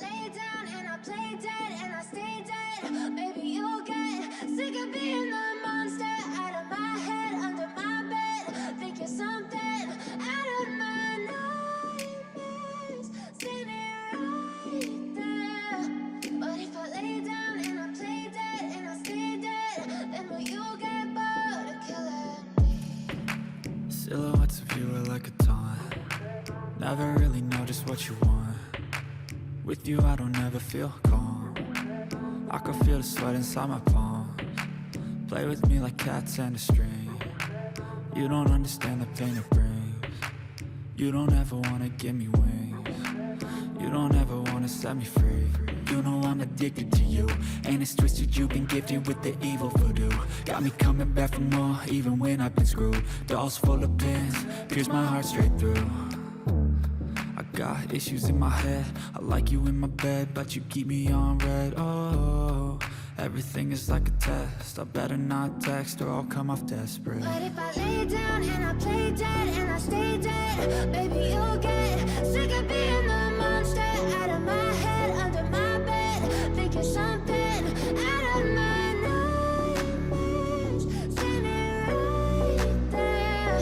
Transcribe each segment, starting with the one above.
lay down and I play dead and I stay dead, maybe you'll get sick of being the monster out of my head, under my bed, thinking something out of my nightmares, standing right there. But if I lay down and I play dead and I stay dead, then will you get bored of killing me? Silhouettes of you are like a taunt. Never really know just what you want. With you I don't ever feel calm. I can feel the sweat inside my palms. Play with me like cats and a string. You don't understand the pain it brings. You don't ever wanna give me wings. You don't ever wanna set me free. You know I'm addicted to you, and it's twisted. You've been gifted with the evil voodoo. Got me coming back for more, even when I've been screwed. Dolls full of pins, pierce my heart straight through. I got issues in my head. I like you in my bed, but you keep me on red. Oh, everything is like a test. I better not text or I'll come off desperate. But if I lay down and I play dead and I stay dead, maybe you'll get sick of being the monster out of my head, under my bed, thinking something out of my nightmares, standing right there.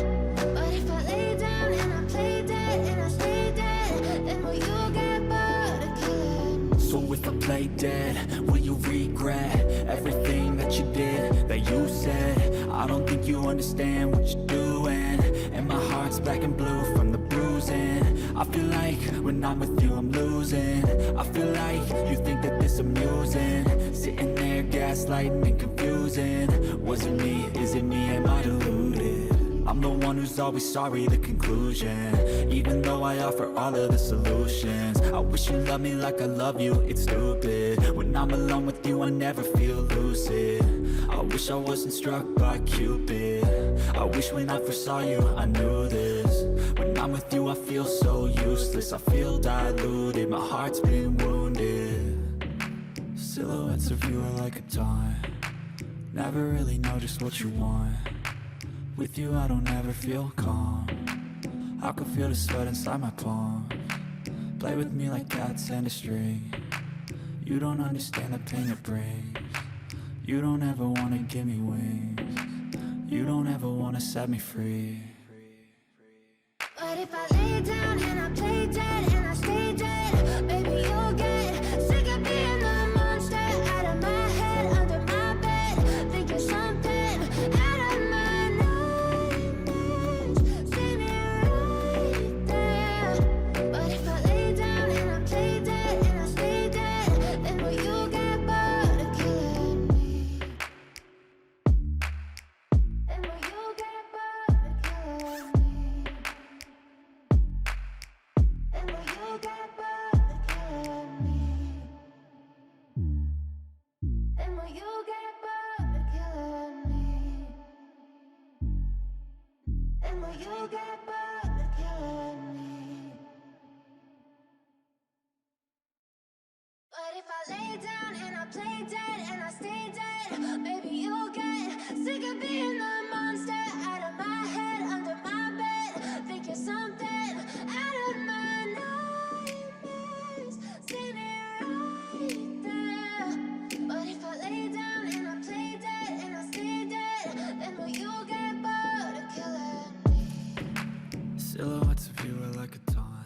But if I lay down and I play dead and I stay dead, then will you get bored of killing me? So if I play dead, will you regret everything that you did, that you said? I don't think you understand what you're doing, and my heart's black and blue from the bruising. I feel like when I'm with you I'm losing. I feel like you think that this amusing, sitting there gaslighting and confusing. Was it me? Is it me? Am I deluded? I'm the one who's always sorry, the conclusion. Even though I offer all of the solutions, I wish you loved me like I love you, it's stupid. When I'm alone with you I never feel lucid. I wish I wasn't struck by Cupid. I wish when I first saw you I knew this. When I'm with you I feel so useless. I feel diluted, my heart's been wounded. Silhouettes of you are like a taunt. Never really know just what you want. With you I don't ever feel calm. I can feel the sweat inside my palms. Play with me like cats and a string. You don't understand the pain it brings. You don't ever wanna give me wings. You don't ever wanna set me free. But if I lay down and I play dead and I stay dead, maybe you'll get sick of being the monster out of my head, under my bed, thinking something out of my nightmares, standing right there. But if I lay down and I play dead and I stay dead, then will you get bored of killing me? Then will you get bored of killing me? And will you get bored of killing me? And will you get bored of killing me? And will you get bored of killing me? But if I lay down and I play dead and I stay dead, maybe you'll get sick of being the monster out of my head, under my bed, thinking something out of my nightmares, standing right there. But if I lay down and I play dead and I stay dead, then will you get bored of killing me? Silhouettes of you are like a taunt.